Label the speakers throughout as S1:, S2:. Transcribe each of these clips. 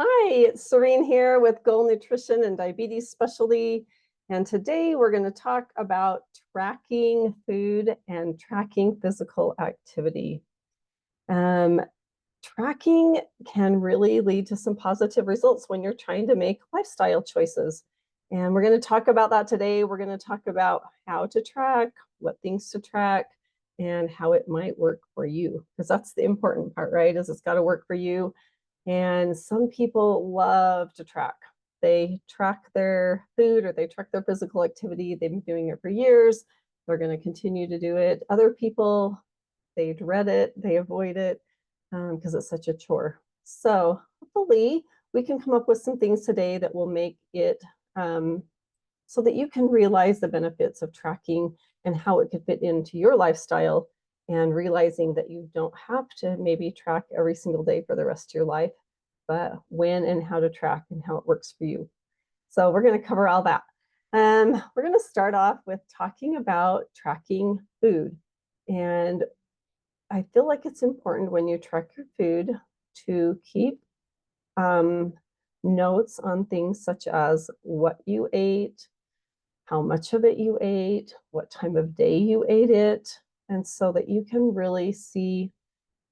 S1: Hi, it's Serene here with Goal Nutrition and Diabetes Specialty. And today we're going to talk about tracking food and tracking physical activity. Um, Tracking can really lead to some positive results when you're trying to make lifestyle choices. And we're going to talk about that today. We're going to talk about how to track, what things to track, and how it might work for you. Because that's the important part, right? Is it's got to work for you. And some people love to track. They track their food or they track their physical activity. They've been doing it for years. They're going to continue to do it. Other people, they dread it, they avoid it because it's such a chore. So hopefully we can come up with some things today that will make it so that you can realize the benefits of tracking and how it could fit into your lifestyle, and realizing that you don't have to maybe track every single day for the rest of your life, but when and how to track and how it works for you. So we're going to cover all that. We're going to start off with talking about tracking food. And I feel like it's important when you track your food to keep notes on things such as what you ate, how much of it you ate, what time of day you ate it, and so that you can really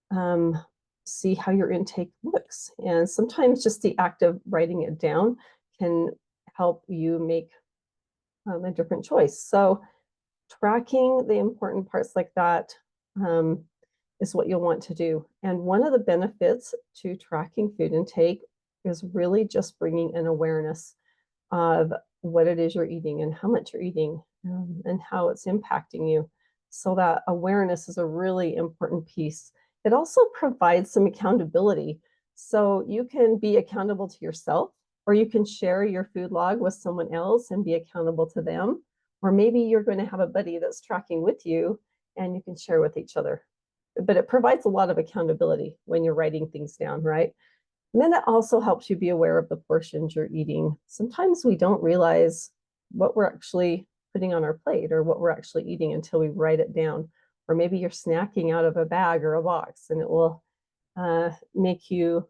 S1: um, see how your intake looks. And sometimes just the act of writing it down can help you make a different choice. So tracking the important parts like that um, is what you'll want to do. And one of the benefits to tracking food intake is really just bringing an awareness of what it is you're eating and how much you're eating, and how it's impacting you. So that awareness is a really important piece. It also provides some accountability. So you can be accountable to yourself, or you can share your food log with someone else and be accountable to them. Or maybe you're going to have a buddy that's tracking with you and you can share with each other. But it provides a lot of accountability when you're writing things down, right? And then it also helps you be aware of the portions you're eating. Sometimes we don't realize what we're actually putting on our plate or what we're actually eating until we write it down. Or maybe you're snacking out of a bag or a box, and it will make you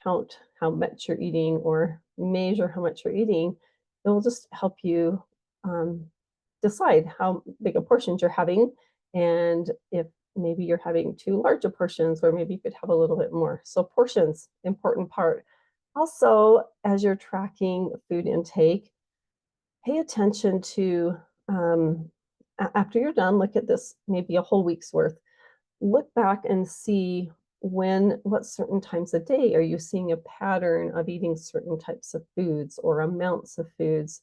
S1: count how much you're eating or measure how much you're eating. It will just help you decide how big a portions you're having, and if maybe you're having too large a portions, or maybe you could have a little bit more. So portions, important part. Also, as you're tracking food intake, pay attention to, after you're done, look at this, maybe a whole week's worth. Look back and see what certain times of day are you seeing a pattern of eating certain types of foods or amounts of foods,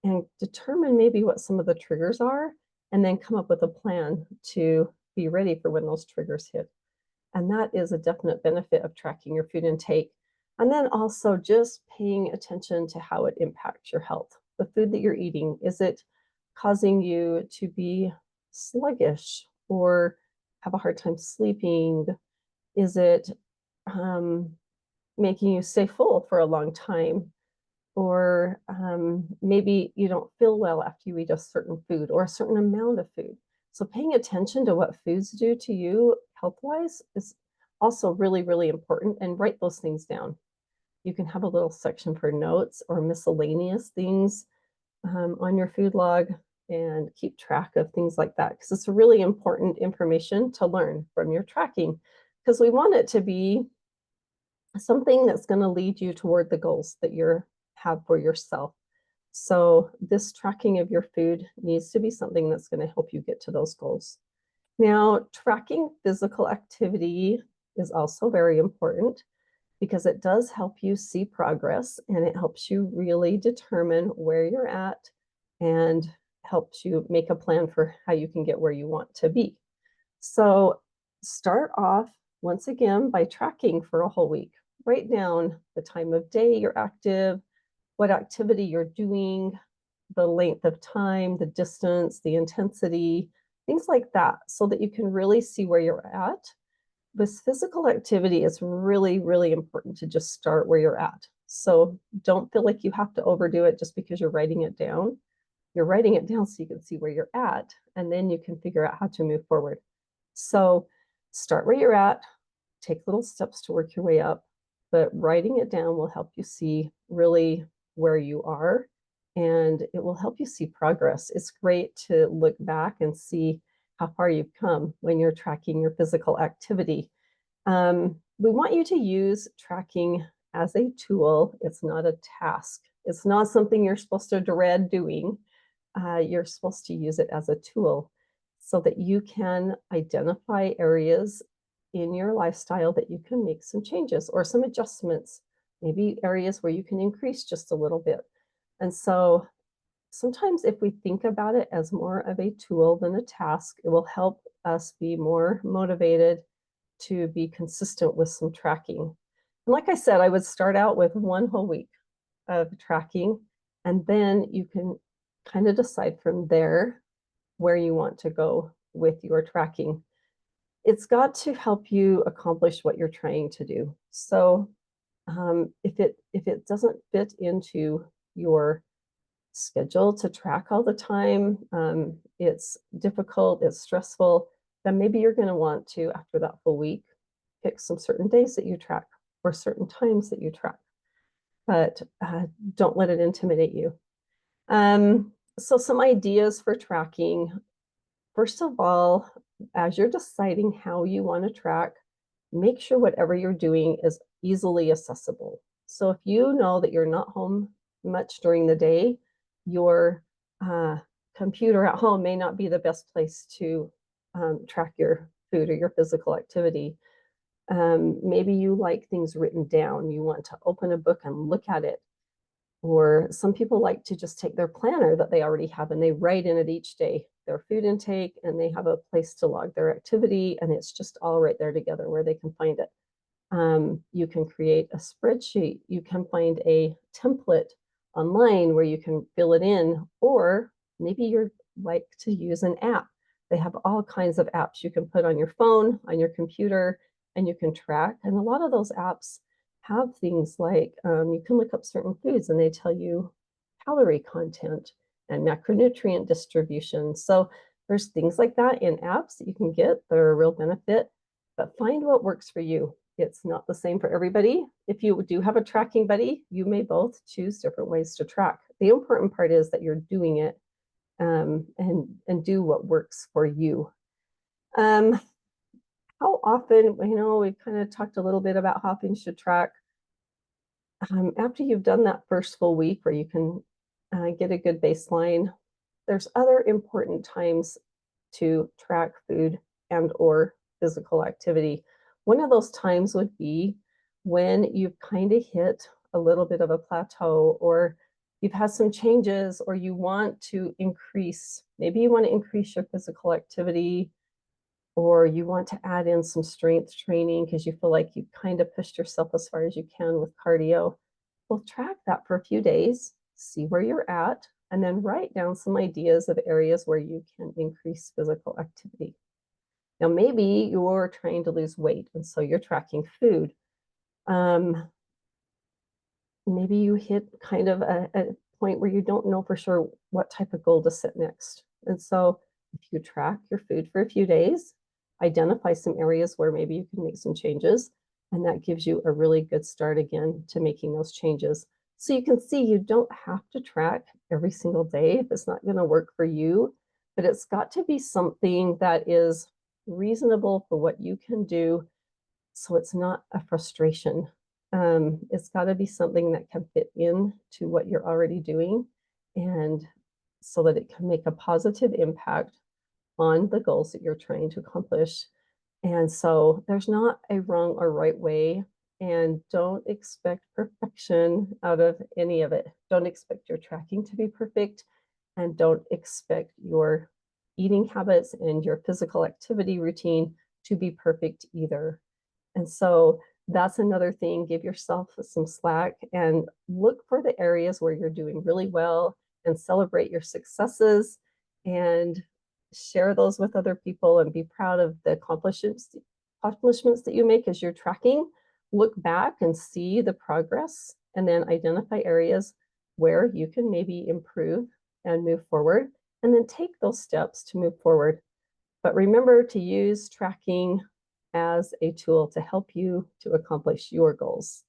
S1: and determine maybe what some of the triggers are, and then come up with a plan to be ready for when those triggers hit. And that is a definite benefit of tracking your food intake. And then also just paying attention to how it impacts your health. The food that you're eating, is it causing you to be sluggish or have a hard time sleeping? Is it making you stay full for a long time? Or maybe you don't feel well after you eat a certain food or a certain amount of food. So paying attention to what foods do to you health-wise is also really, really important, and write those things down. You can have a little section for notes or miscellaneous things on your food log, and keep track of things like that, because it's really important information to learn from your tracking, because we want it to be something that's going to lead you toward the goals that you have for yourself. So this tracking of your food needs to be something that's going to help you get to those goals. Now, tracking physical activity is also very important, because it does help you see progress, and it helps you really determine where you're at and helps you make a plan for how you can get where you want to be. So start off once again by tracking for a whole week. Write down the time of day you're active, what activity you're doing, the length of time, the distance, the intensity, things like that, so that you can really see where you're at. With physical activity, it's really, really important to just start where you're at. So don't feel like you have to overdo it just because you're writing it down. You're writing it down so you can see where you're at, and then you can figure out how to move forward. So start where you're at, take little steps to work your way up, but writing it down will help you see really where you are, and it will help you see progress. It's great to look back and see how far you've come when you're tracking your physical activity. We want you to use tracking as a tool. It's not a task. It's not something you're supposed to dread doing. You're supposed to use it as a tool so that you can identify areas in your lifestyle that you can make some changes or some adjustments, maybe areas where you can increase just a little bit. And so sometimes if we think about it as more of a tool than a task, it will help us be more motivated to be consistent with some tracking. And like I said, I would start out with one whole week of tracking, and then you can kind of decide from there where you want to go with your tracking. It's got to help you accomplish what you're trying to do. So if it doesn't fit into your schedule to track all the time, it's difficult, it's stressful, then maybe you're going to want to, after that full week, pick some certain days that you track or certain times that you track. But don't let it intimidate you. So some ideas for tracking. First of all, as you're deciding how you want to track, make sure whatever you're doing is easily accessible. So if you know that you're not home much during the day, your computer at home may not be the best place to track your food or your physical activity. Maybe you like things written down. You want to open a book and look at it. Or some people like to just take their planner that they already have and they write in it each day their food intake, and they have a place to log their activity, and it's just all right there together where they can find it. You can create a spreadsheet. You can find a template online where you can fill it in, or maybe you're like to use an app. They have all kinds of apps you can put on your phone, on your computer, and you can track. And a lot of those apps have things like you can look up certain foods and they tell you calorie content and macronutrient distribution. So there's things like that in apps that you can get that are a real benefit, but find what works for you. It's not the same for everybody. If you do have a tracking buddy, you may both choose different ways to track. The important part is that you're doing it and do what works for you. How often, we've kind of talked a little bit about how often you should track. After you've done that first full week where you can get a good baseline, there's other important times to track food and or physical activity. One of those times would be when you've kind of hit a little bit of a plateau, or you've had some changes, or you want to increase, maybe you want to increase your physical activity, or you want to add in some strength training because you feel like you've kind of pushed yourself as far as you can with cardio. Well, track that for a few days, see where you're at, and then write down some ideas of areas where you can increase physical activity. Now, maybe you're trying to lose weight, and so you're tracking food. Maybe you hit kind of a point where you don't know for sure what type of goal to set next. And so if you track your food for a few days, identify some areas where maybe you can make some changes, and that gives you a really good start again to making those changes. So you can see you don't have to track every single day if it's not going to work for you, but it's got to be something that is reasonable for what you can do, so it's not a frustration. It's got to be something that can fit in to what you're already doing, and so that it can make a positive impact on the goals that you're trying to accomplish. And so there's not a wrong or right way, and don't expect perfection out of any of it. Don't expect your tracking to be perfect, and don't expect your eating habits and your physical activity routine to be perfect either. And so that's another thing. Give yourself some slack and look for the areas where you're doing really well and celebrate your successes and share those with other people and be proud of the accomplishments that you make as you're tracking. Look back and see the progress, and then identify areas where you can maybe improve and move forward, and then take those steps to move forward. But remember to use tracking as a tool to help you to accomplish your goals.